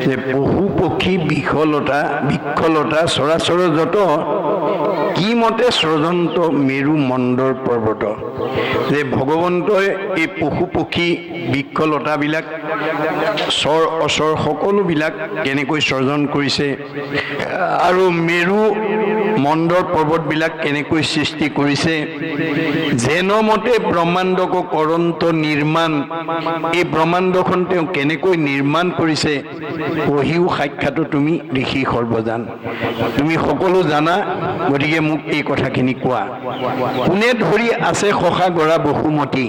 যে পশু পক্ষী বৃক্ষলতা চৰাচৰ যত কি মতে স্ৰজন্ত মেৰু মণ্ডৰ পৰ্বত। যে ভগৱন্তই এই পশু পক্ষী বৃক্ষলতাবিলাক চৰ অচৰ সকলোবিলাক কেনেকৈ সৃজন কৰিছে আৰু মেৰু মণ্ডৰ পৰ্বতবিলাক কেনেকৈ সৃষ্টি কৰিছে, যেন মতে ব্ৰহ্মাণ্ডক কৰন্ত নিৰ্মাণ, এই ব্ৰহ্মাণ্ডখন তেওঁ কেনেকৈ নিৰ্মাণ কৰিছে পঢ়িও সাক্ষাতো তুমি ঋষি সৰ্বজান, তুমি সকলো জানা, গতিকে মোক এই কথাখিনি কোৱা। কোনে ধৰি আছে শশা গৰা বসুমতী,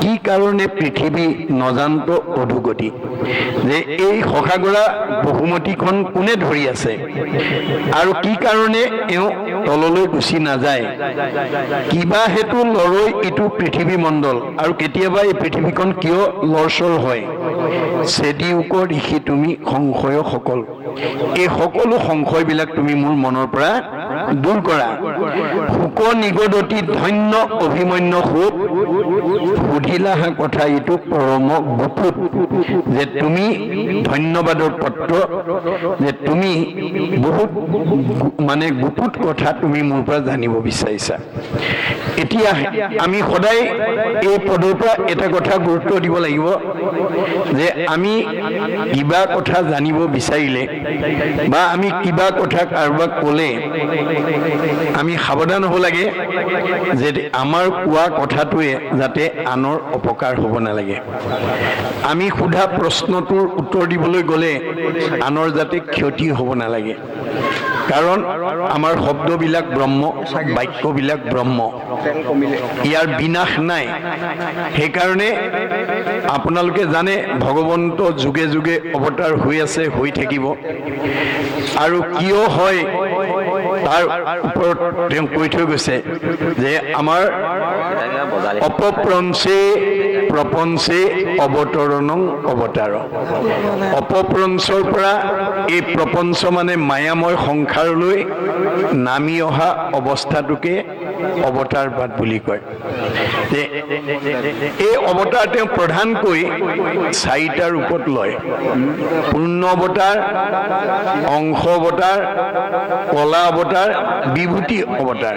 কি কাৰণে পৃথিৱী নজান্ত অধুগতি। যে এই শশা গৰা বসুমতীখন কোনে ধৰি আছে আৰু কি কাৰণে এওঁ তললৈ গুচি নাযায়, কিবা হেতু লৰৈ ইটো পৃথিৱী মণ্ডল, আৰু কেতিয়াবা এই পৃথিৱীখন কিয় লৰচৰ হয়। চেদি উক ঋষি তুমি সংশয় সকল, এই সকলো সংশয়বিলাক তুমি মোৰ মনৰ পৰা দূৰ কৰা। শোক নিগদতি ধন্য অভিমন্য সুখ, সুধিলা কথা এইটো পৰম গুপুত। যে তুমি ধন্যবাদৰ পত্ৰ, যে তুমি বহুত মানে গুপুত কথা তুমি মোৰ পৰা জানিব বিচাৰিছা। এতিয়া আমি সদায় এই পদৰ পৰা এটা কথা গুৰুত্ব দিব লাগিব, যে আমি কিবা কথা জানিব বিচাৰিলে বা আমি কিবা কথা কাৰোবাক ক'লে আমি সাৱধান হ'ব লাগে, যে আমাৰ কোৱা কথাটোৱে যাতে আনৰ অপকাৰ হ'ব নালাগে। আমি সোধা প্ৰশ্নটোৰ উত্তৰ দিবলৈ গ'লে আনৰ যাতে ক্ষতি হ'ব নালাগে। কাৰণ আমাৰ শব্দবিলাক ব্ৰহ্ম, বাক্যবিলাক ব্ৰহ্ম, ইয়াৰ বিনাশ নাই। সেইকাৰণে আপোনালোকে জানে ভগৱন্ত যুগে যুগে অৱতাৰ হৈ আছে, হৈ থাকিব, আৰু কিয় হয় তাৰ ওপৰত তেওঁ কৈ থৈ গৈছে যে আমাৰ অপপ্ৰঞ্চে প্ৰপঞ্চে অৱতৰণং অৱতাৰ। অপপ্ৰঞ্চৰ পৰা এই প্ৰপঞ্চ মানে মায়াময় সংসাৰলৈ নামি অহা অৱস্থাটোকে অৱতাৰবাদ বুলি কয়। যে এই অৱতাৰ তেওঁ প্ৰধানকৈ চাৰিটা ৰূপত লয়। পূৰ্ণ অৱতাৰ, অংশ অৱতাৰ, কলা অৱতাৰ, বিভূতি অৱতাৰ।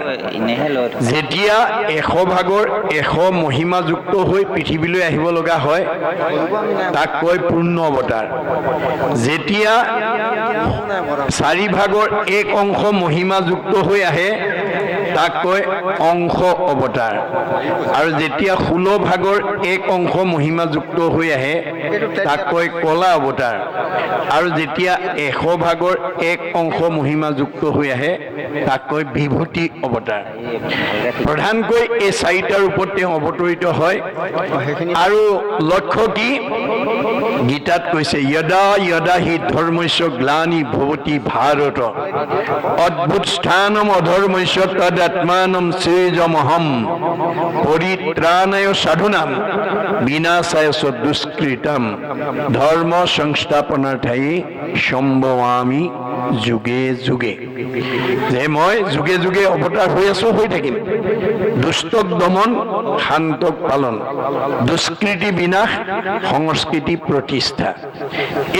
যেতিয়া 100 ভাগৰ 100 মহিমাযুক্ত হৈ পৃথিৱীলৈ আহিব লগা হয় তাক কয় পূৰ্ণ অৱতাৰ। যেতিয়া 4 ভাগৰ 1 অংশ মহিমাযুক্ত হৈ আহে তাক কয় অংশ অৱতাৰ, আৰু যেতিয়া 16 ভাগৰ 1 অংশ মহিমাযুক্ত হৈ আহে তাক কয় কলা অৱতাৰ, আৰু যেতিয়া 100 ভাগৰ 1 অংশ মহিমাযুক্ত হৈ আহে তাক কয় বিভূতি অৱতাৰ। প্ৰধানকৈ এই 4টা ৰূপত তেওঁ অৱতৰিত হয়। আৰু লক্ষ্য কি, গীতাত কৈছে যদা যদা হি ধৰ্মস্য গ্লানি ভৱতি ভাৰত, অদ্ভুত স্থানম অধৰ্মস্য তদাত্মানম সৃজমহম, পৰিত্ৰাণায় সাধুনাম বিনাশায় চ দুষ্কৃতম, ধৰ্ম সংস্থাপনাৰ্থে সম্ভৱামি যুগে যুগে। যে মই যুগে যুগে অৱতাৰ হৈ আছো, হৈ থাকিম। দুষ্টক দমন, শান্তক পালন, দুষ্কৃতি বিনাশ, সংস্কৃতি প্ৰতিষ্ঠা,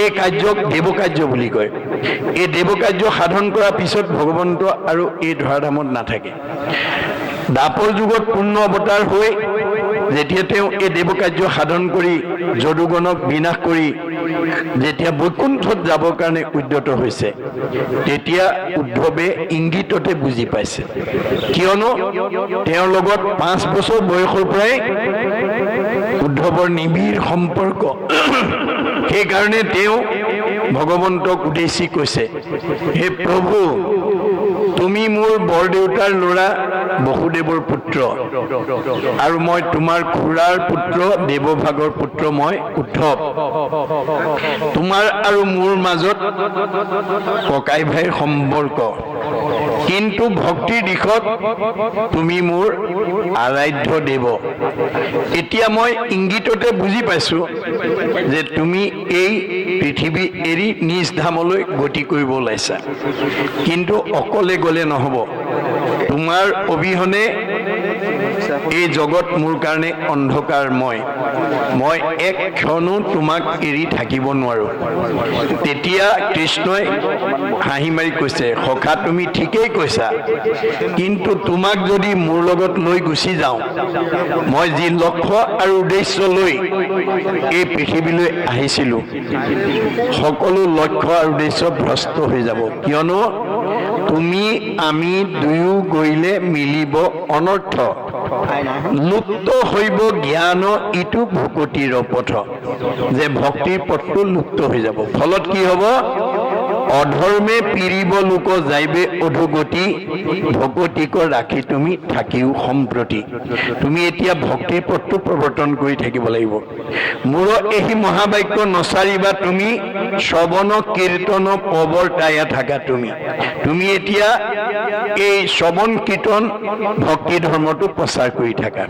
এই কাৰ্যক দেৱকাৰ্য বুলি কয়। এই দেৱকাৰ্য সাধন কৰাৰ পিছত ভগৱন্ত আৰু এই ধৰাধামত নাথাকে। দ্বাপৰ যুগত পূৰ্ণ অৱতাৰ হৈ যেতিয়া তেওঁ এই দেৱকাৰ্য সাধন কৰি যদুগণক বিনাশ কৰি যেতিয়া বৈকুণ্ঠত যাবৰ কাৰণে উদ্যত হৈছে, তেতিয়া উদ্ধৱে ইংগিততে বুজি পাইছে। কিয়নো তেওঁৰ লগত 5 বছৰ বয়সৰ পৰাই উদ্ধৱৰ নিবিড় সম্পৰ্ক। সেইকাৰণে তেওঁ ভগৱন্তক উদ্দেশ্যি কৈছে, হে প্ৰভু, তুমি মোৰ বৰদেউতাৰ ল'ৰা বসুদেৱৰ পুত্ৰ, আৰু মই তোমাৰ খুৰাৰ পুত্ৰ দেৱভাগৰ পুত্ৰ মই উদ্ধৱ। তোমাৰ আৰু মোৰ মাজত ককাই ভাইৰ সম্পৰ্ক, কিন্তু ভক্তিৰ দিশত তুমি মোৰ আৰাধ্য দেৱ। এতিয়া মই ইংগিততে বুজি পাইছো যে তুমি এই পৃথিৱী এৰি নিজ ধামলৈ গতি কৰিব ওলাইছা, কিন্তু অকলে গ'লে নহ'ব। তোমাৰ অবিহনে এই জগত মোৰ কাৰণে অন্ধকাৰময়, মই এক ক্ষণো তোমাক এৰি থাকিব নোৱাৰো। তেতিয়া কৃষ্ণই হাঁহি মাৰি কৈছে, সখা তুমি ঠিকেই কৈছা, কিন্তু তোমাক যদি মোৰ লগত লৈ গুচি যাওঁ, মই যি লক্ষ্য আৰু উদ্দেশ্য লৈ এই পৃথিৱীলৈ আহিছিলোঁ, সকলো লক্ষ্য আৰু উদ্দেশ্য ভ্ৰষ্ট হৈ যাব। কিয়নো তুমি আমি দুয়ো গৈলে মিলিব অনৰ্থ, লুপ্ত হৈব জ্ঞান ইটো ভকতিৰ পথ, যে ভক্তিৰ পথটো লুপ্ত হৈ যাব। ফলত কি হ'ব? অধৰ্মে পিৰিব লোক যাইবে অধোগতি, ভকতিক ৰাখি তুমি থাকিও সম্প্ৰতি। তুমি এতিয়া ভক্তিৰ পথটো প্ৰৱৰ্তন কৰি থাকিব লাগিব। মোৰ এই মহাবাক্য নচাৰিবা তুমি, শ্ৰৱণ কীৰ্তন প্ৰৱৰ্তায়া থাকা তুমি। তুমি এতিয়া এই শ্ৰৱণ কীৰ্তন ভক্তি ধৰ্মটো প্ৰচাৰ কৰি থাকা।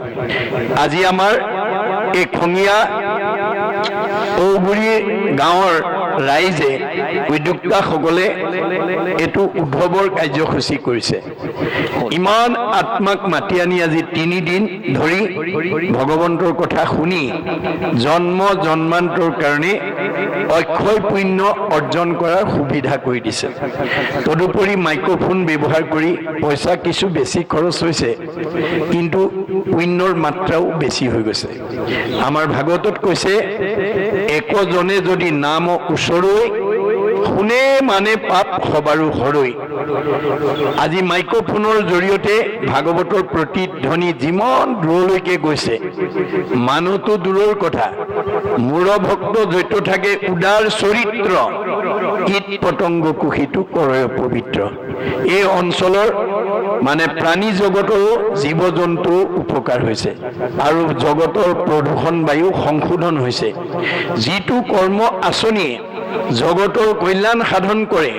আজি আমাৰ এই খঙীয়া ঔগুৰি গাঁৱৰ ৰাইজে উদ্যোক্তাসকলে এইটো উদ্ভৱৰ কাৰ্যসূচী কৰিছে। ইমান আত্মাক মাতি আনি আজি 3 দিন ধৰি ভগৱন্তৰ কথা শুনি জন্ম জন্মান্তৰ কাৰণে অক্ষয় পুণ্য অৰ্জন কৰাৰ সুবিধা কৰি দিছে। তদুপৰি মাইক্ৰফোন ব্যৱহাৰ কৰি পইচা কিছু বেছি খৰচ হৈছে, কিন্তু পুণ্যৰ মাত্ৰাও বেছি হৈ গৈছে। আমাৰ ভাগৱতত কৈছে, একজনে যদি নাম ওচৰৈ শুনে মানে পাপ সবাৰো হৰৈ। আজি মাইক্ৰফোনৰ জৰিয়তে ভাগৱতৰ প্ৰতিধ্বনি যিমান দূৰলৈকে গৈছে, মানুহটো দূৰৰ কথা, মূৰ ভক্ত য'ত থাকে উদাৰ চৰিত্ৰ, কীট পতংগ কুশিটো কৰে পবিত্ৰ। এই অঞ্চলৰ মানে প্ৰাণী জগতৰো জীৱ জন্তুও উপকাৰ হৈছে আৰু জগতৰ প্ৰদূষণ বায়ু সংশোধন হৈছে। যিটো কৰ্ম আঁচনিয়ে জগতৰ কল্যাণ সাধন কৰে,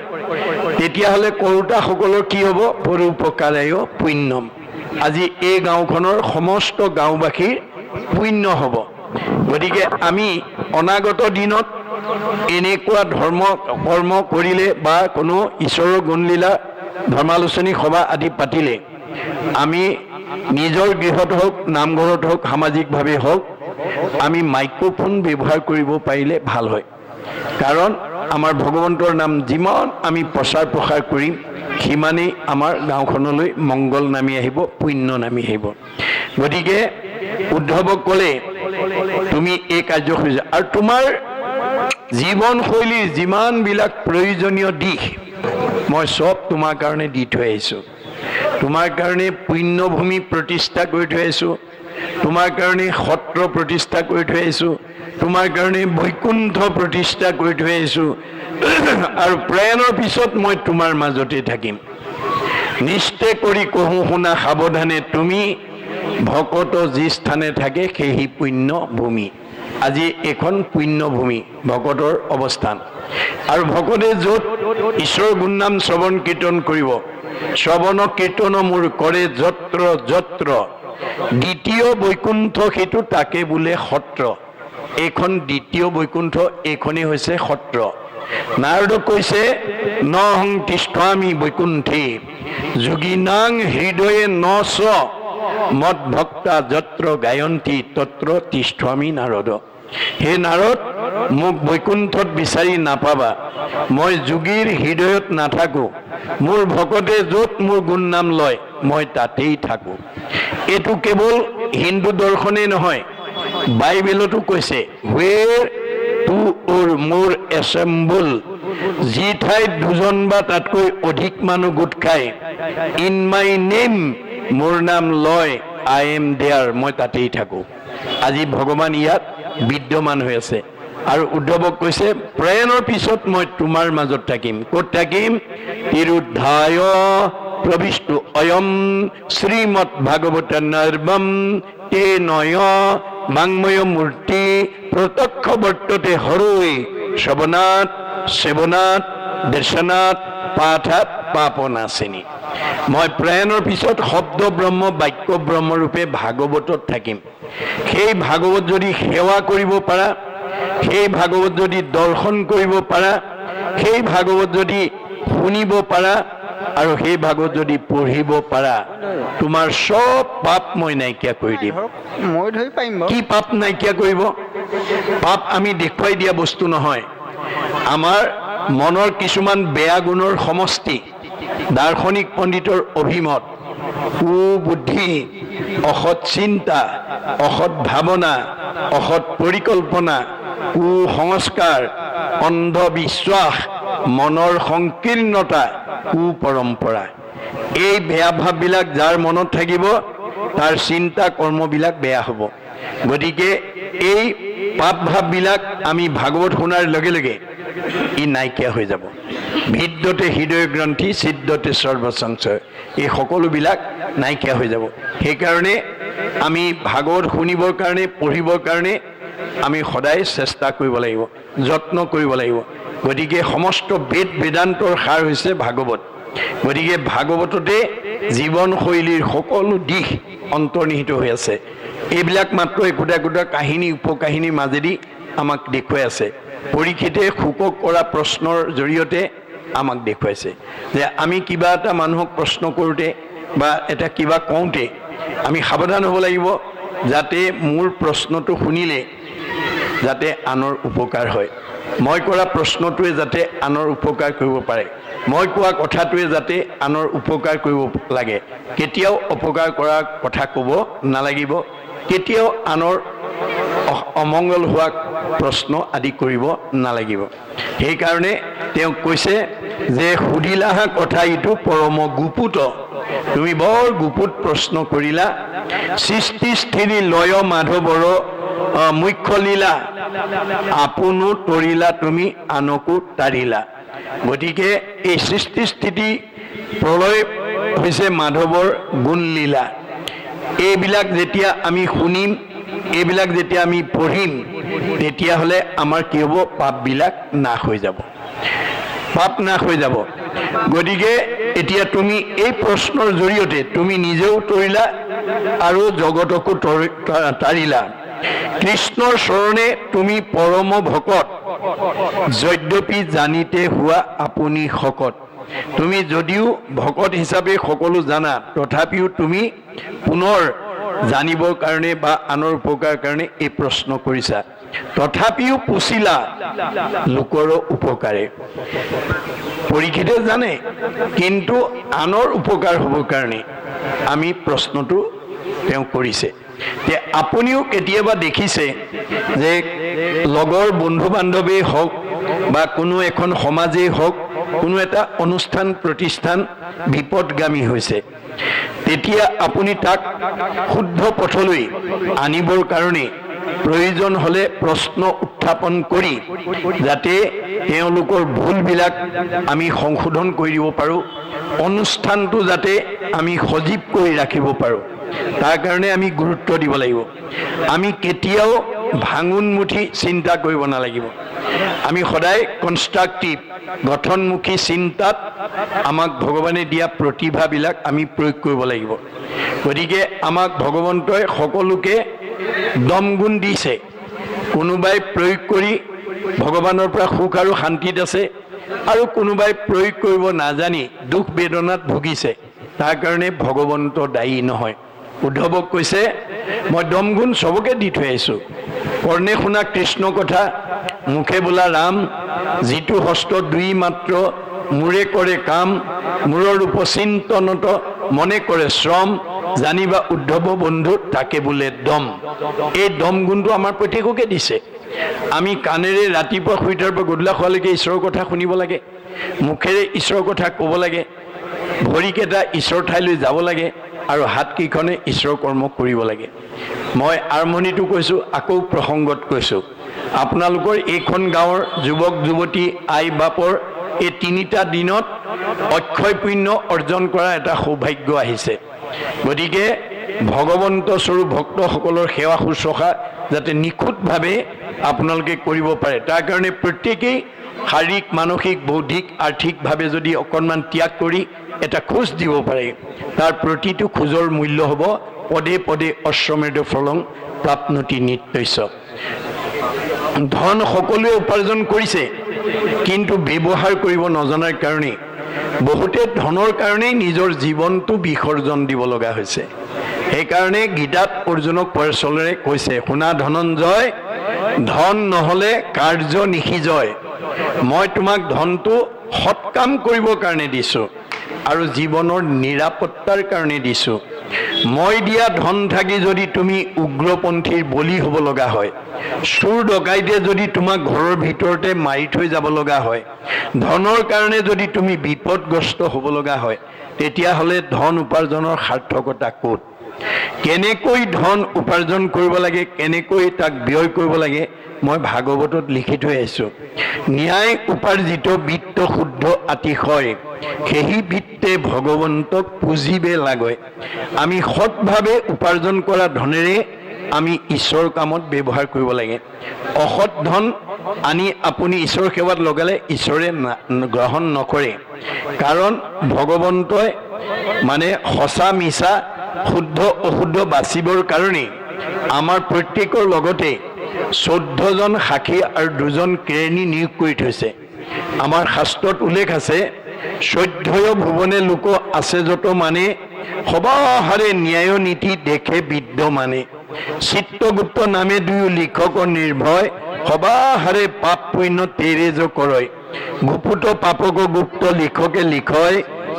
তেতিয়াহ'লে কৰোতাসকলৰ কি হ'ব? পৰোপকাৰায় পুণ্যম। আজি এই গাঁওখনৰ সমস্ত গাঁওবাসীৰ পুণ্য হ'ব। গতিকে আমি অনাগত দিনত এনেকুৱা ধৰ্ম কৰ্ম কৰিলে বা কোনো ঈশ্বৰৰ গুণলীলা ধৰ্মালোচনী সভা আদি পাতিলে, আমি নিজৰ গৃহত হওক, নামঘৰত হওক, সামাজিকভাৱে হওক, আমি মাইক্ৰফোন ব্যৱহাৰ কৰিব পাৰিলে ভাল হয়। কাৰণ আমাৰ ভগৱন্তৰ নাম যিমান আমি প্ৰচাৰ প্ৰসাৰ কৰিম, সিমানেই আমাৰ গাঁওখনলৈ মংগল নামি আহিব, পুণ্য নামি আহিব। গতিকে উদ্ধৱক ক'লে, তুমি এই কাৰ্যসূচী আৰু তোমাৰ জীৱনশৈলীৰ যিমানবিলাক প্ৰয়োজনীয় দিশ মই চব তোমাৰ কাৰণে দি থৈ আহিছোঁ। তোমাৰ কাৰণে পুণ্যভূমি প্ৰতিষ্ঠা কৰি থৈ আহিছোঁ, তোমাৰ কাৰণে সত্ৰ প্ৰতিষ্ঠা কৰি থৈ আহিছোঁ, তোমাৰ কাৰণে বৈকুণ্ঠ প্ৰতিষ্ঠা কৰি থৈ আহিছোঁ, আৰু প্ৰয়াণৰ পিছত মই তোমাৰ মাজতে থাকিম। নিশ্চয় কৰি কহোঁ শুনা সাৱধানে, তুমি ভকত যি স্থানে থাকে সেই পুণ্য ভূমি। আজি এখন পুণ্যভূমি ভকতৰ অৱস্থান, আৰু ভকতে য'ত ঈশ্বৰৰ গুণনাম শ্ৰৱণ কীৰ্তন কৰিব, শ্ৰৱণ কীৰ্তন মোৰ কৰে যত্ৰ যত্ৰ, দ্বিতীয় বৈকুণ্ঠ সেইটো তাকে বোলে সত্ৰ। এইখন দ্বিতীয় বৈকুণ্ঠ, এইখনেই হৈছে সত্ৰ। নাৰদক কৈছে, নহং তিষ্ঠামি বৈকুণ্ঠে, যোগীনাং হৃদয়ে ন চ, মদ ভক্তা যত্ৰ গায়ন্তী তত্ৰ তিষ্ঠামি নাৰদ। হে নাৰদ, মোক বৈকুণ্ঠত বিচাৰি নাপাবা, মই যোগীৰ হৃদয়ত নাথাকোঁ, মোৰ ভকতে য'ত মোৰ গুণ নাম লয় মই তাতেই থাকোঁ। এইটো কেৱল হিন্দু দৰ্শনেই নহয়, বাইবেলতো কৈছে, হুৱেৰ টু অৰ মোৰ এছেম্বল, যি ঠাইত 2জন বা তাতকৈ অধিক মানুহ গোট খায়, ইন মাই নেম, মোৰ নাম লয়, আই এম দেয়াৰ, মই তাতেই থাকোঁ। আজি ভগৱান ইয়াত বিদ্যমান হৈ আছে, আৰু উদ্ধৱক কৈছে, প্ৰয়াণৰ পিছত মই তোমাৰ মাজত থাকিম। ক'ত থাকিম? তিৰুদ্ধায় প্ৰবিষ্টু অয়ম শ্ৰীমৎ ভাগৱত নৰ্বম তে নয় বাংময় মূৰ্তি প্ৰত্যক্ষ বৰ্ততে হৰৈ, শ্ৰৱণাত সেৱনাত দৰ্শনাত পাঠাত পাপনাশিনী। মই প্ৰয়াণৰ পিছত শব্দ ব্ৰহ্ম বাক্য ব্ৰহ্মৰূপে ভাগৱতত থাকিম। সেই ভাগৱত যদি সেৱা কৰিব পাৰা, সেই ভাগৱত যদি দৰ্শন কৰিব পাৰা, সেই ভাগৱত যদি শুনিব পাৰা, আৰু সেই ভাগত যদি পঢ়িব পাৰা তোমাৰ সব পাপ মই নাইকিয়া কৰি দিম। মই ধৰি পাৰিম বাৰু। কি পাপ নাইকিয়া কৰিব? পাপ আমি দেখুৱাই দিয়া বস্তু নহয়, আমাৰ মনৰ কিছুমান বেয়া গুণৰ সমষ্টি। দাৰ্শনিক পণ্ডিতৰ অভিমত কুবুদ্ধি, অসৎ চিন্তা, অসৎ ভাৱনা, অসৎ পৰিকল্পনা, কুসংস্কাৰ, অন্ধবিশ্বাস, মনৰ সংকীৰ্ণতা, কুপৰম্পৰা, এই বেয়া ভাৱবিলাক যাৰ মনত থাকিব তাৰ চিন্তা কৰ্মবিলাক বেয়া হ'ব। গতিকে এই পাপ ভাৱবিলাক আমি ভাগৱত শুনাৰ লগে লগে ই নাইকিয়া হৈ যাব। ভিদ্যতে হৃদয় গ্ৰন্থি, ছিদ্যতে সৰ্বসংশয়, এই সকলোবিলাক নাইকিয়া হৈ যাব। সেইকাৰণে আমি ভাগৱত শুনিবৰ কাৰণে, পঢ়িবৰ কাৰণে আমি সদায় চেষ্টা কৰিব লাগিব, যত্ন কৰিব লাগিব। গতিকে সমস্ত বেদ বেদান্তৰ সাৰ হৈছে ভাগৱত। গতিকে ভাগৱততে জীৱনশৈলীৰ সকলো দিশ অন্তৰ্নিহিত হৈ আছে। এইবিলাক মাত্ৰ একোটা একোটা কাহিনী, উপকাহিনীৰ মাজেদি আমাক দেখুৱাই আছে। পৰীক্ষিতে শুকক কৰা প্ৰশ্নৰ জৰিয়তে আমাক দেখুৱাইছে যে আমি কিবা এটা মানুহক প্ৰশ্ন কৰোঁতে বা এটা কিবা কওঁতে আমি সাৱধান হ'ব লাগিব, যাতে মোৰ প্ৰশ্নটো শুনিলে যাতে আনৰ উপকাৰ হয়, মই কৰা প্ৰশ্নটোৱে যাতে আনৰ উপকাৰ কৰিব পাৰে, মই কোৱা কথাটোৱে যাতে আনৰ উপকাৰ কৰিব লাগে। কেতিয়াও অপকাৰ কৰা কথা ক'ব নালাগিব, কেতিয়াও আনৰ অমংগল হোৱা প্ৰশ্ন আদি কৰিব নালাগিব। সেইকাৰণে তেওঁক কৈছে যে সুধিলাহা কথা ইটো পৰম গুপুত, তুমি বৰ গুপুত প্ৰশ্ন কৰিলা। সৃষ্টি স্থিতি লয় মাধৱৰ মুখ্য লীলা, আপোনো তৰিলা তুমি আনকো তাৰিলা। গতিকে এই সৃষ্টি স্থিতি প্ৰলয় হৈছে মাধৱৰ গুণলীলা। এইবিলাক যেতিয়া আমি শুনিম, এইবিলাক যেতিয়া আমি পঢ়িম, তেতিয়াহ'লে আমাৰ কি হ'ব? পাপবিলাক নাশ হৈ যাব, পাপ নাশ হৈ যাব। গতিকে এতিয়া তুমি এই প্ৰশ্নৰ জৰিয়তে তুমি নিজেও তৰিলা আৰু জগতকো তাৰিলা। কৃষ্ণৰ চৰণে তুমি পৰম ভকত, যদ্যপি জানিতে হোৱা আপুনি শকত। তুমি যদিও ভকত হিচাপে সকলো জানা, তথাপিও তুমি পুনৰ জানিবৰ কাৰণে বা আনৰ উপকাৰ কাৰণে এই প্ৰশ্ন কৰিছা। তথাপিও পুছিলা লোকৰ উপকাৰে। পৰীক্ষিতে জানে, কিন্তু আনৰ উপকাৰ হ'বৰ কাৰণে আমি প্ৰশ্নটো তেওঁ কৰিছে। যে আপুনিও কেতিয়াবা দেখিছে যে লগৰ বন্ধু বান্ধৱেই হওক বা কোনো এখন সমাজেই হওক, কোনো এটা অনুষ্ঠান প্ৰতিষ্ঠান বিপদগামী হৈছে, তেতিয়া আপুনি তাক শুদ্ধ পথলৈ আনিবৰ কাৰণে প্ৰয়োজন হ'লে প্ৰশ্ন উত্থাপন কৰি যাতে তেওঁলোকৰ ভুলবিলাক আমি সংশোধন কৰি দিব পাৰোঁ, অনুষ্ঠানটো যাতে আমি সজীৱ কৰি ৰাখিব পাৰোঁ, তাৰ কাৰণে আমি গুৰুত্ব দিব লাগিব। আমি কেতিয়াও ভাঙোনমুখী চিন্তা কৰিব নালাগিব। আমি সদায় কনষ্ট্ৰাকটিভ, গঠনমুখী চিন্তাত আমাক ভগৱানে দিয়া প্ৰতিভাবিলাক আমি প্ৰয়োগ কৰিব লাগিব। গতিকে আমাক ভগৱন্তই সকলোকে দমগুণ দিছে। কোনোবাই প্ৰয়োগ কৰি ভগৱানৰ পৰা সুখ আৰু শান্তিত আছে, আৰু কোনোবাই প্ৰয়োগ কৰিব নাজানি দুখ বেদনাত ভুগিছে। তাৰ কাৰণে ভগৱন্ত দায়ী নহয়। উদ্ধৱক কৈছে, মই দমগুণ চবকে দি থৈ আহিছোঁ। কৰ্ণে শুনা কৃষ্ণ কথা, মুখে বোলা ৰাম, যিটো হস্ত দুই মাত্ৰ, মোৰে কৰে কাম, মূৰৰ উপচিন্তনত মনে কৰে শ্ৰম, জানিবা উদ্ধৱ বন্ধু তাকে বোলে দম। এই দম গুণটো আমাৰ প্ৰত্যেককে দিছে। আমি কাণেৰে ৰাতিপুৱা শুই উঠাৰ পৰা গধূলা হোৱালৈকে ঈশ্বৰৰ কথা শুনিব লাগে, মুখেৰে ঈশ্বৰৰ কথা ক'ব লাগে, ভৰিকেইটা ঈশ্বৰ ঠাইলৈ যাব লাগে, আৰু হাতকেইখনে ঈশ্বৰৰ কৰ্ম কৰিব লাগে। মই আৰম্ভণিটো কৈছোঁ, আকৌ প্ৰসংগত কৈছোঁ, আপোনালোকৰ এইখন গাঁৱৰ যুৱক যুৱতী আই বাপৰ এই 3টা দিনত অক্ষয় পুণ্য অৰ্জন কৰা এটা সৌভাগ্য আহিছে। গতিকে ভগৱন্ত স্বৰূপ ভক্তসকলৰ সেৱা শুশ্ৰূষা যাতে নিখুঁতভাৱে আপোনালোকে কৰিব পাৰে, তাৰ কাৰণে প্ৰত্যেকেই শাৰীৰিক, মানসিক, বৌদ্ধিক, আৰ্থিকভাৱে যদি অকণমান ত্যাগ কৰি এটা খোজ দিব পাৰে, তাৰ প্ৰতিটো খোজৰ মূল্য হ'ব পদে পদে অশ্বমেধ ফলং প্ৰাপ্নতি নিত্যস্য। ধন সকলোৱে উপাৰ্জন কৰিছে, কিন্তু ব্যৱহাৰ কৰিব নজনাৰ কাৰণে বহুতে ধনৰ কাৰণেই নিজৰ জীৱনটো বিসৰ্জন দিব লগা হৈছে। সেইকাৰণে গীতাত অৰ্জুনক পৰশলেৰে কৈছে, শুনা ধনঞ্জয়, ধন নহ'লে কাৰ্য নিশিজয়। মই তোমাক ধনটো সৎকাম কৰিবৰ কাৰণে দিছোঁ আৰু জীৱনৰ নিৰাপত্তাৰ কাৰণে দিছোঁ। মই দিয়া ধন থাকি যদি তুমি উগ্ৰপন্থীৰ বলি হ'ব লগা হয়, চোৰ ডকাইতে যদি তোমাক ঘৰৰ ভিতৰতে মাৰি থৈ যাব লগা হয়, ধনৰ কাৰণে যদি তুমি বিপদগ্ৰস্ত হ'ব লগা হয়, তেতিয়াহ'লে ধন উপাৰ্জনৰ সাৰ্থকতা ক'ত? কেনেকৈ ধন উপাৰ্জন কৰিব লাগে, কেনেকৈ তাক ব্যয় কৰিব লাগে, মই ভাগৱতত লিখি থৈ আহিছোঁ। ন্যায় উপাৰ্জিত বিত্ত শুদ্ধ আতিশয়, সেই বিত্তে ভগৱন্তক পুজিবে লাগয়। আমি সৎভাৱে উপাৰ্জন কৰা ধনেৰে আমি ঈশ্বৰ কামত ব্যৱহাৰ কৰিব লাগে। অসৎ ধন আনি আপুনি ঈশ্বৰ সেৱাত লগালে ঈশ্বৰে গ্ৰহণ নকৰে। কাৰণ ভগৱন্তই মানে সঁচা মিছা শুদ্ধ অশুদ্ধ বাচিবৰ কাৰণে আমাৰ প্ৰত্যেকৰ লগতে 14জন সাক্ষী আৰু 2জন কেৰাণী নিয়োগ কৰি থৈছে। আমাৰ শাস্ত্ৰত উল্লেখ আছে, 14 ভুৱনে লোক আছে যত মানে, সবাহাৰে ন্যায় নীতি দেখে বিদ্যমানে। চিত্ৰগুপ্ত নামে দুয়ো লিখকৰ নিৰ্ভয়, সবাহাৰে পাপ পুণ্য তেৰেজ কৰয়। গুপুত পাপক গুপ্ত লিখকে লিখয়,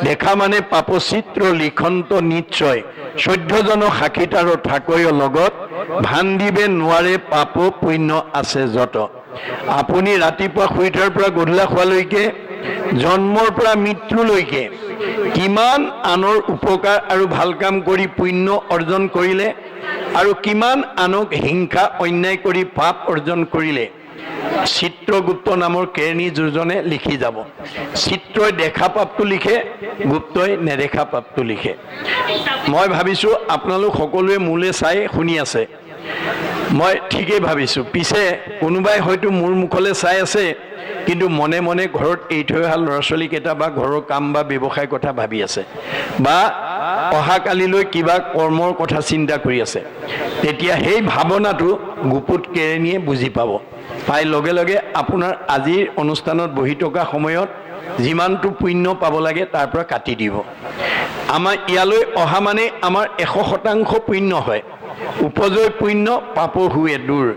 দেখা মানে পাপচিত্ৰ লিখন্ত নিশ্চয়। 14জন সাক্ষীতাৰ থাকয় লগত, ভান দিবে নোৱাৰে পাপ পুণ্য আছে যত। আপুনি ৰাতিপুৱা শুই উঠাৰ পৰা গধূলা খোৱালৈকে, জন্মৰ পৰা মৃত্যুলৈকে কিমান আনৰ উপকাৰ আৰু ভাল কাম কৰি পুণ্য অৰ্জন কৰিলে আৰু কিমান আনক হিংসা অন্যায় কৰি পাপ অৰ্জন কৰিলে, চিত্ৰগুপ্ত নামৰ কেৰাণী 2জনে লিখি যাব। চিত্ৰই দেখা পাপটো লিখে, গুপ্তই নেদেখা পাপটো লিখে। মই ভাবিছোঁ আপোনালোক সকলোৱে মোলৈ চাই শুনি আছে, মই ঠিকেই ভাবিছোঁ। পিছে কোনোবাই হয়তো মোৰ মুখলৈ চাই আছে, কিন্তু মনে মনে ঘৰত এৰি থৈ অহা ল'ৰা ছোৱালীকেইটা বা ঘৰৰ কাম বা ব্যৱসায়ৰ কথা ভাবি আছে, বা অহাকালিলৈ কিবা কৰ্মৰ কথা চিন্তা কৰি আছে। তেতিয়া সেই ভাৱনাটো গুপুত কেৰাণীয়ে বুজি পাব। পাই লগে লগে আপোনাৰ আজিৰ অনুষ্ঠানত বহি থকা সময়ত যিমানটো পুণ্য পাব লাগে তাৰ পৰা কাটি দিব। আমাৰ ইয়ালৈ অহা মানে আমাৰ 100% পুণ্য হয়। উপজয় পুণ্য পাপ হুৱে দূৰ,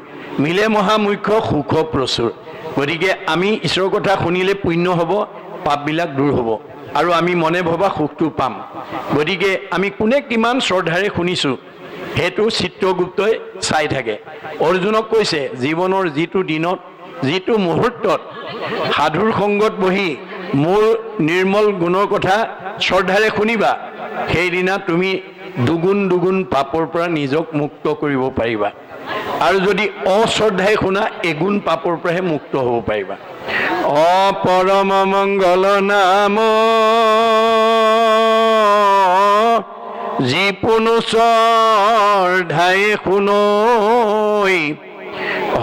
মিলে মহামুখ্য সুখ প্ৰচুৰ। গতিকে আমি ঈশ্বৰৰ কথা শুনিলে পুণ্য হ'ব, পাপবিলাক দূৰ হ'ব আৰু আমি মনে ভবা সুখটো পাম। গতিকে আমি কোনে কিমান শ্ৰদ্ধাৰে শুনিছোঁ সেইটো চিত্ৰগুপ্তই চাই থাকে। অৰ্জুনক কৈছে, জীৱনৰ যিটো দিনত যিটো মুহূৰ্তত সাধুৰ সংগত বহি মোৰ নিৰ্মল গুণৰ কথা শ্ৰদ্ধাৰে শুনিবা, সেইদিনা তুমি দুগুণ পাপৰ পৰা নিজক মুক্ত কৰিব পাৰিবা। আৰু যদি অশ্ৰদ্ধাই শুনা, এগুণ পাপৰ পৰাহে মুক্ত হ'ব পাৰিবা। অপৰম মংগল নাম যিপুনু শ্ৰদ্ধাই শুনৈ,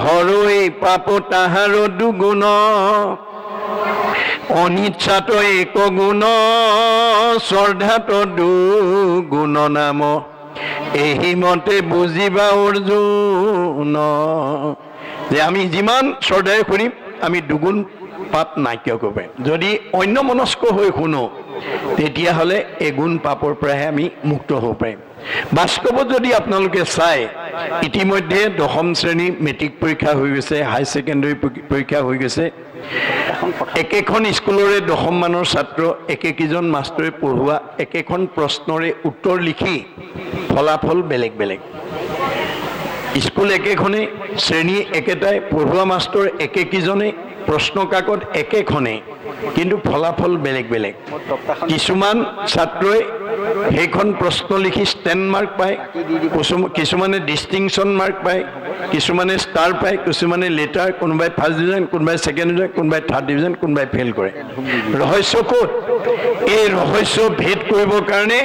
হৰৈ পাপ তাহাৰ দুগুণ, অনিচ্ছাত এক গুণ, শ্ৰদ্ধাত দুগুণ নাম, এই মতে বুজিবা অৰ্জুন। যে আমি যিমান শ্ৰদ্ধাৰে শুনিম আমি দুগুণ পাপ নাইকিয়া কৰিব পাৰিম। যদি অন্য মনস্ক হৈ শুনো, তেতিয়াহ'লে এগুণ পাপৰ পৰাহে আমি মুক্ত হ'ব পাৰিম। বাস্তৱত যদি আপোনালোকে চাই, ইতিমধ্যে 10ম শ্ৰেণী মেট্ৰিক পৰীক্ষা হৈ গৈছে, হাই ছেকেণ্ডেৰী পৰীক্ষা হৈ গৈছে। একেখন স্কুলৰে 10ম মানৰ ছাত্ৰ, একেকেইজন মাষ্টৰে পঢ়োৱা একেখন প্ৰশ্নৰে উত্তৰ লিখি ফলাফল বেলেগ বেলেগ। স্কুল একেখনেই, শ্ৰেণী একেটাই, পঢ়োৱা মাষ্টৰ একেকেইজনেই, প্ৰশ্ন কাকত একেখনেই, কিন্তু ফলাফল বেলেগ বেলেগ। কিছুমান ছাত্ৰই সেইখন প্ৰশ্ন লিখি ষ্টেণ্ড মাৰ্ক পায়, কিছুমানে ডিষ্টিংশ্যন মাৰ্ক পায়, কিছুমানে ষ্টাৰ পায়, কিছুমানে লেটাৰ, কোনোবাই ফাৰ্ষ্ট ডিভিজন, কোনোবাই ছেকেণ্ড ডিভিজন, কোনোবাই থাৰ্ড ডিভিজন, কোনোবাই ফেইল কৰে। ৰহস্য ক'ত? এই ৰহস্য ভেদ কৰিবৰ কাৰণে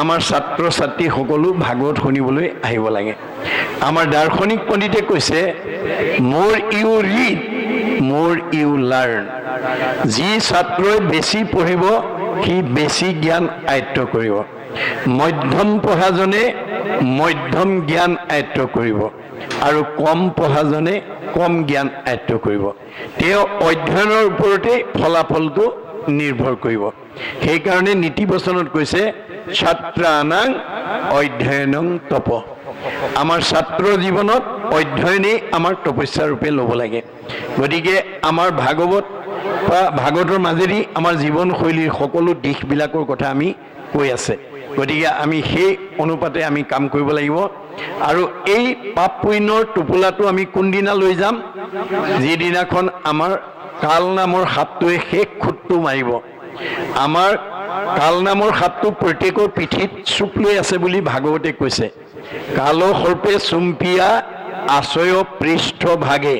আমাৰ ছাত্ৰ ছাত্ৰী সকলো ভাগৱত শুনিবলৈ আহিব লাগে। আমাৰ দাৰ্শনিক পণ্ডিতে কৈছে, মোৰ ইউ ৰিড, মোৰ ইউ লাৰ্ণ। যি ছাত্ৰই বেছি পঢ়িব সি বেছি জ্ঞান আয়ত্ত কৰিব। মধ্যম পঢ়াজনে মধ্যম জ্ঞান আয়ত্ত কৰিব আৰু কম পঢ়াজনে কম জ্ঞান আয়ত্ত কৰিব। তেওঁ অধ্যয়নৰ ওপৰতে ফলাফলটো নিৰ্ভৰ কৰিব। সেইকাৰণে নীতি বচনত কৈছে ছাত্ৰানাং অধ্যয়নং তপ। আমাৰ ছাত্ৰ জীৱনত অধ্যয়নেই আমাৰ তপস্যা ৰূপে ল'ব লাগে। গতিকে আমাৰ ভাগৱতৰ মাজেদি আমাৰ জীৱনশৈলীৰ সকলো দিশবিলাকৰ কথা আমি কৈ আছে। গতিকে আমি সেই অনুপাতে আমি কাম কৰিব লাগিব। আৰু এই পাপ পুণ্যৰ টোপোলাটো আমি কোনদিনা লৈ যাম? যিদিনাখন আমাৰ কাল নামৰ সাপটোৱে শেষ খুঁটটো মাৰিব। আমাৰ কাল নামৰ সাপটো প্ৰত্যেকৰ পিঠিত চুপ লৈ আছে বুলি ভাগৱতে কৈছে। কাল সৰ্পে চুম্পিয়া আচয় পৃষ্ঠ ভাগে,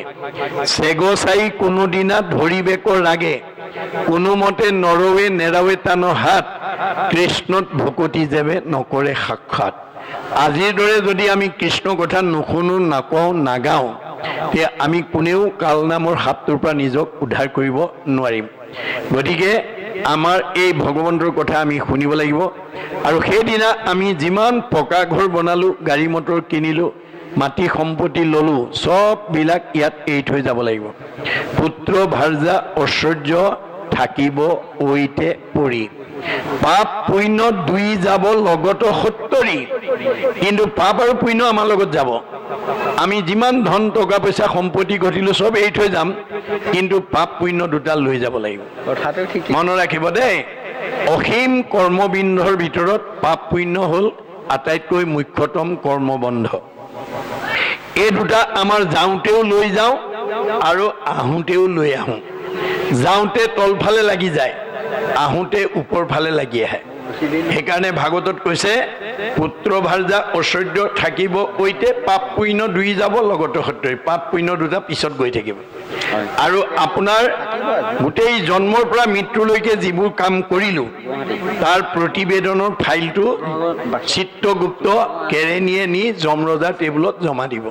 চেগচাই কোনোদিনা ধৰিবেকৰ ৰাগে, কোনোমতে নৰৱে নেৰাৱে টানৰ হাত, কৃষ্ণত ভকতি যেবে নকৰে সাক্ষাৎ। আজিৰ দৰে যদি আমি কৃষ্ণ কথা নুশুনো, নকওঁ, নাগাওঁ, তে আমি কোনেও কাল নামৰ সাপটোৰ পৰা নিজক উদ্ধাৰ কৰিব নোৱাৰিম। গতিকে আমাৰ এই ভগৱন্তৰ কথা আমি শুনিব লাগিব। আৰু সেইদিনা আমি যিমান পকা ঘৰ বনালোঁ, গাড়ী মটৰ কিনিলোঁ, মাটি সম্পত্তি ল'লোঁ, চববিলাক ইয়াত এৰি থৈ যাব লাগিব। পুত্ৰ ভাৰ্যা ঐশ্বৰ্য থাকিব ঐতে পৰি, পাপ পুণ্য দুই যাব লগত সত্তৰি। কিন্তু পাপ আৰু পুণ্য আমাৰ লগত যাব। আমি যিমান ধন টকা পইচা সম্পত্তি ঘটিলোঁ চব এৰি থৈ যাম, কিন্তু পাপ পুণ্য দুটা লৈ যাব লাগিব। মনত ৰাখিব দেই, অসীম কৰ্মবিন্ধৰ ভিতৰত পাপ পুণ্য হ'ল আটাইতকৈ মুখ্যতম কৰ্মবন্ধ। এই দুটা আমাৰ যাওঁতেও লৈ যাওঁ আৰু আহোঁতেও লৈ আহোঁ। যাওঁতে তলফালে লাগি যায়, আহোঁতে ওপৰ ফালে লাগি আহে। সেইকাৰণে ভাগৱতত কৈছে পুত্ৰ ভাৰ্যা ঐশ্বৰ্য থাকিব ঐতে, পাপ পুণ্য দুই যাব লগত সত্তৰি। পাপ পুণ্য দুটা পিছত গৈ থাকিব। আৰু আপোনাৰ গোটেই জন্মৰ পৰা মৃত্যুলৈকে যিবোৰ কাম কৰিলোঁ তাৰ প্ৰতিবেদনৰ ফাইলটো চিত্ৰগুপ্ত কেৰেণীয়ে নি যমৰজাৰ টেবুলত জমা দিব।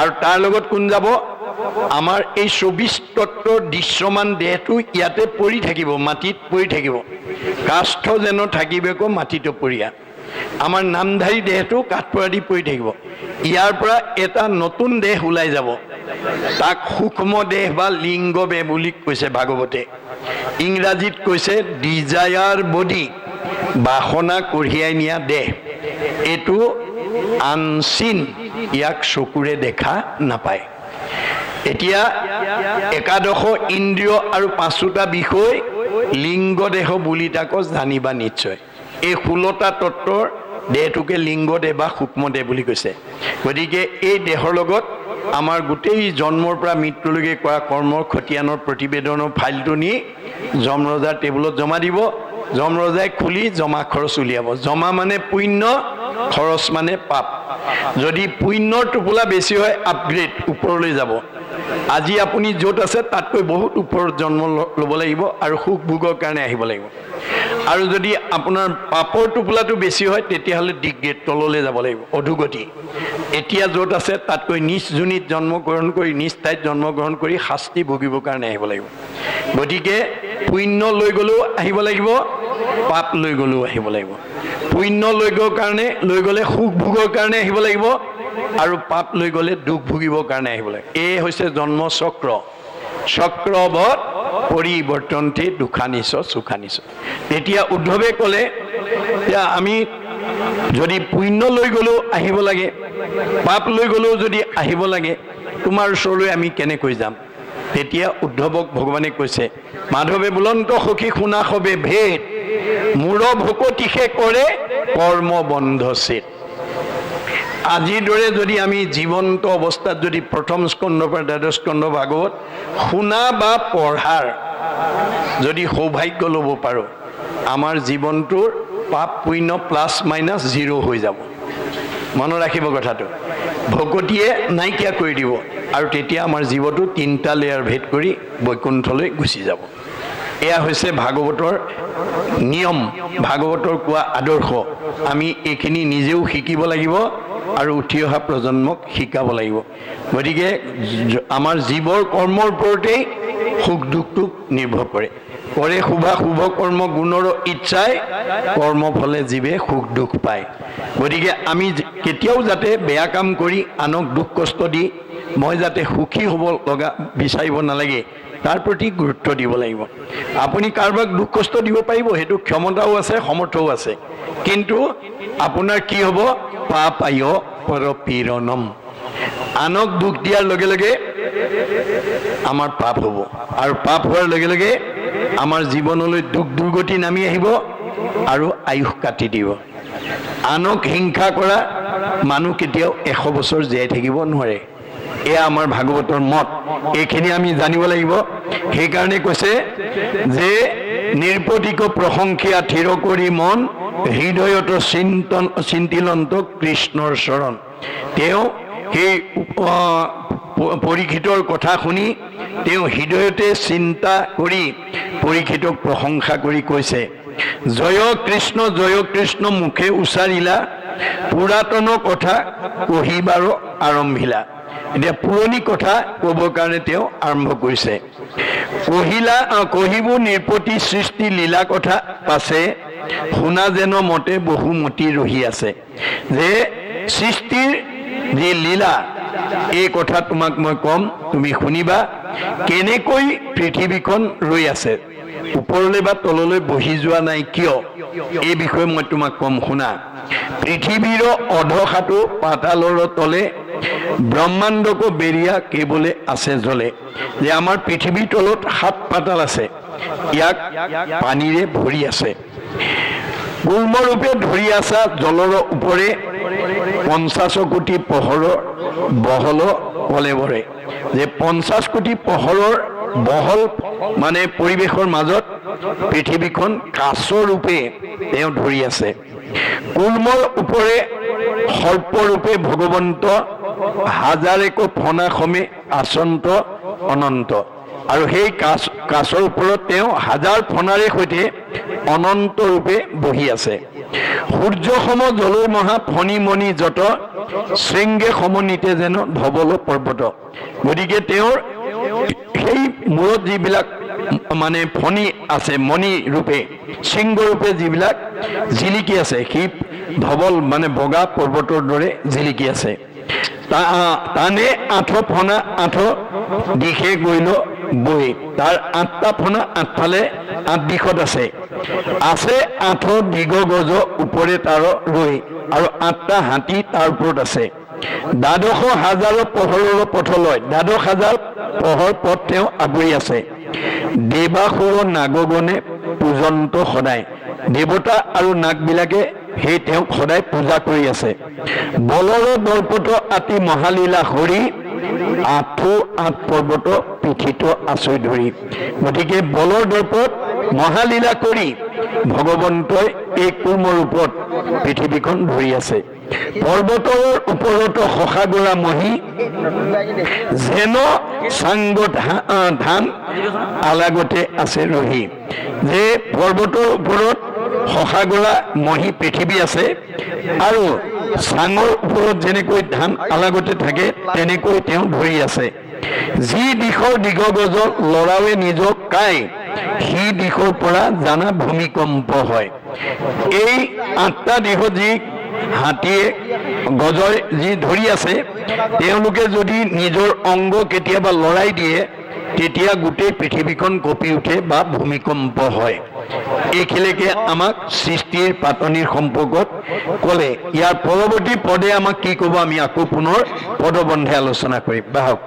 আৰু তাৰ লগত কোন যাব? আমাৰ এই 24 তত্ত্বৰ দৃশ্যমান দেহটো ইয়াতে পৰি থাকিব, মাটিত পৰি থাকিব। কাষ্ঠ যেন থাকিবেক মাটিটো পৰিয়া। আমাৰ নামধাৰী দেহটো কাঠপৰা দি পৰি থাকিব। ইয়াৰ পৰা এটা নতুন দেহ ওলাই যাব, তাক সূক্ষ্ম দেহ বা লিংগ দেহ বুলি কৈছে ভাগৱতে। ইংৰাজীত কৈছে ডিজায়াৰ বডি, বাসনা কঢ়িয়াই নিয়া দেহ। এইটো আনচিন, ইয়াক চকুৰে দেখা নাপায়। এতিয়া একাদশ ইন্দ্ৰিয় আৰু 5টা বিষয় লিংগ দেহ বুলি তাকো জানিবা নিশ্চয়। এই 16টা তত্ত্বৰ দেহটোকে লিংগ দেহ বা সূক্ষ্ম দেহ বুলি কৈছে। গতিকে এই দেহৰ লগত আমাৰ গোটেই জন্মৰ পৰা মৃত্যুলৈকে কৰা কৰ্মৰ খতিয়ানৰ প্ৰতিবেদনৰ ফাইলটো নি যমৰজাৰ টেবুলত জমা দিব। যমৰজাই খুলি জমা খৰচ উলিয়াব। জমা মানে পুণ্য, খৰচ মানে পাপ। যদি পুণ্যৰ টোপোলা বেছি হয় আপগ্ৰেড, ওপৰলৈ যাব। আজি আপুনি য'ত আছে তাতকৈ বহুত ওপৰত জন্ম ল'ব লাগিব আৰু সুখ ভোগৰ কাৰণে আহিব লাগিব। আৰু যদি আপোনাৰ পাপৰ টোপোলাটো বেছি হয় তেতিয়াহ'লে ডিগ্ৰেড, তললৈ যাব লাগিব, অধোগতি। এতিয়া য'ত আছে তাতকৈ নিজ যোনিত জন্মগ্ৰহণ কৰি, নিজ ঠাইত জন্মগ্ৰহণ কৰি শাস্তি ভুগিবৰ কাৰণে আহিব লাগিব। গতিকে পুণ্য লৈ গ'লেও আহিব লাগিব, পাপ লৈ গ'লেও আহিব লাগিব। পুণ্য লৈ গ'লে সুখ ভোগৰ কাৰণে আহিব লাগিব, আৰু পাপ লৈ গ'লে দুখ ভুগিবৰ কাৰণে আহিব লাগিব। এই হৈছে জন্ম চক্ৰ। চক্ৰবৎ পৰিৱৰ্তন্তে দুখানিছ সুখানিছ। তেতিয়া উদ্ধৱে ক'লে যে আমি যদি পুণ্য লৈ গ'লেও আহিব লাগে, পাপ লৈ গ'লেও যদি আহিব লাগে, তোমাৰ ওচৰলৈ আমি কেনেকৈ যাম? তেতিয়া উদ্ধৱক ভগৱানে কৈছে, মাধৱে বুলন্ত সখী শুনা সবে ভেদ, মূৰ ভকতিষে কৰে কৰ্মবন্ধ ছেদ। আজিৰ দৰে যদি আমি জীৱন্ত অৱস্থাত যদি প্ৰথম স্কন্ধৰ পৰা দ্বাদশ স্কন্ধ ভাগৱত শুনা বা পঢ়াৰ যদি সৌভাগ্য ল'ব পাৰোঁ, আমাৰ জীৱনটোৰ পাপ পুণ্য প্লাছ মাইনাছ 0 হৈ যাব। মনত ৰাখিব কথাটো। ভকতিয়ে নাইকিয়া কৰি দিব, আৰু তেতিয়া আমাৰ জীৱটো 3টা লেয়াৰ ভেদ কৰি বৈকুণ্ঠলৈ গুচি যাব। এয়া হৈছে ভাগৱতৰ নিয়ম, ভাগৱতৰ কোৱা আদৰ্শ। আমি এইখিনি নিজেও শিকিব লাগিব আৰু উঠি অহা প্ৰজন্মক শিকাব লাগিব। গতিকে আমাৰ জীৱৰ কৰ্মৰ ওপৰতেই সুখ দুখটো নিৰ্ভৰ কৰে। কৰে শুভা শুভ কৰ্ম গুণৰ ইচ্ছাই, কৰ্মফলে জীৱে সুখ দুখ পায়। গতিকে আমি কেতিয়াও যাতে বেয়া কাম কৰি আনক দুখ কষ্ট দি মই যাতে সুখী হ'ব লগা বিচাৰিব নালাগে, তাৰ প্ৰতি গুৰুত্ব দিব লাগিব। আপুনি কাৰোবাক দুখ কষ্ট দিব পাৰিব, সেইটো ক্ষমতাও আছে, সমৰ্থও আছে, কিন্তু আপোনাৰ কি হ'ব? পাপায় পৰপীড়নম। আনক দুখ দিয়াৰ লগে লগে আমাৰ পাপ হ'ব, আৰু পাপ হোৱাৰ লগে লগে আমাৰ জীৱনলৈ দুখ দুৰ্গতি নামি আহিব আৰু আয়ুস কাটি দিব। আনক হিংসা কৰা মানুহ কেতিয়াও 100 বছৰ জীয়াই থাকিব নোৱাৰে। এয়া আমাৰ ভাগৱতৰ মত। এইখিনি আমি জানিব লাগিব। সেইকাৰণে কৈছে যে নিৰ্পতিক প্ৰশংসিয়া থিৰ কৰি মন, হৃদয়ত চিন্তিলন্ত কৃষ্ণৰ চৰণ। তেওঁ সেই পৰীক্ষিতৰ কথা শুনি তেওঁ হৃদয়তে চিন্তা কৰি পৰীক্ষিতক প্ৰশংসা কৰি কৈছে, জয় কৃষ্ণ মুখে উচ্চাৰিলা, পুৰাতন কথা কহিবাৰ আৰম্ভিলা। এতিয়া পুৰণি কথা ক'বৰ কাৰণে তেওঁ আৰম্ভ কৰিছে। কহিব নিৰ্পতি সৃষ্টি লীলা কথা পাছে, শুনা যেন মতে বহুমতি ৰহি আছে। যে সৃষ্টিৰ যি লীলা, এই কথা তোমাক মই ক'ম, তুমি শুনিবা। কেনেকৈ পৃথিৱীখন ৰৈ আছে, ওপৰলৈ বা তললৈ বহি যোৱা নাই কিয়, এই বিষয়ে মই তোমাক ক'ম, শুনা। পৃথিৱীৰ অধসাটো পাতালৰ তলে, ব্ৰহ্মাণ্ডকো বেৰিয়া কেৱলে আছে জলে। যে আমাৰ পৃথিৱীৰ তলত 7 পাতাল আছে, ইয়াক পানীৰে ভৰি আছে। গুল্মৰূপে ধৰি আছা জলৰ ওপৰে, 50 কোটি পোহৰৰ বহল কলেবৰে। যে 50 কোটি পোহৰৰ বহল মানে পৰিৱেশৰ মাজত পৃথিৱীখন কাছৰূপে তেওঁ ধৰি আছে। কুলমৰ ওপৰে সৰ্পৰূপে ভগৱন্ত, হাজাৰেকো ফণা সমে আচন্ত অনন্ত। আৰু সেই কাছৰ ওপৰত তেওঁ 1000 ফণাৰে সৈতে অনন্ত ৰূপে বহি আছে। সূৰ্য সম জলৈ মহা ফণি মণি যত, শৃংগে সমনীতে যেন ধবল পৰ্বত। গতিকে তেওঁৰ সেই মূৰত যিবিলাক মানে ফণি আছে, মণি ৰূপে শৃংগ ৰূপে যিবিলাক জিলিকি আছে, সেই ধবল মানে বগা পৰ্বতৰ দৰে জিলিকি আছে। তানে 8 ফণা 8 দিশে গৈল বৈ। তাৰ 8টা ফণা 8 ফালে 8 দিশত আছে। 8 দিগ গজ ওপৰে তাৰ ৰৈ, আৰু 8টা হাতী তাৰ ওপৰত আছে। 12,000 পোহৰৰ পথলৈ, 12,000 পোহৰ পথ তেওঁ আগুৰি আছে। দেৱাসুৰ নাগগণে পূজন্ত সদায়। দেৱতা আৰু নাগবিলাকে সেই তেওঁক সদায় পূজা কৰি আছে। বলৰ দৰ্পত আতি মহালীলা হৰি, 8 পৰ্বত পিঠিত আচৈ ধৰি। গতিকে বলৰ দৰ্পত মহালীলা কৰি ভগৱন্তই এই কুৰ্মৰ ৰূপত পৃথিৱীখন ধৰি আছে। পৰ্বতৰ ওপৰত শশাগৰা মহি, যেন চাংগ ধান আলাগতে আছে ৰহি। যে পৰ্বতৰ ওপৰত শশাগৰা মহি পৃথিৱী আছে, আৰু চাঙৰ ওপৰত যেনেকৈ ধান আলাগতে থাকে তেনেকৈ তেওঁ ধৰি আছে। যি দিশৰ দিগগজ লৰাৱে নিজক কাই, সি দিশৰ পৰা জানা ভূমিকম্প হয়। এই 8টা দিশত যি হাতীয়ে গজৰ যি ধৰি আছে, তেওঁলোকে যদি নিজৰ অংগ কেতিয়াবা লৰাই দিয়ে, তেতিয়া গোটেই পৃথিৱীখন কঁপি উঠে বা ভূমিকম্প হয়। এইখিনিকে আমাক সৃষ্টিৰ পাতনিৰ সম্পৰ্কত ক'লে। ইয়াৰ পৰৱৰ্তী পদে আমাক কি ক'ব, আমি আকৌ পুনৰ পদবন্ধে আলোচনা কৰিম। বাহক।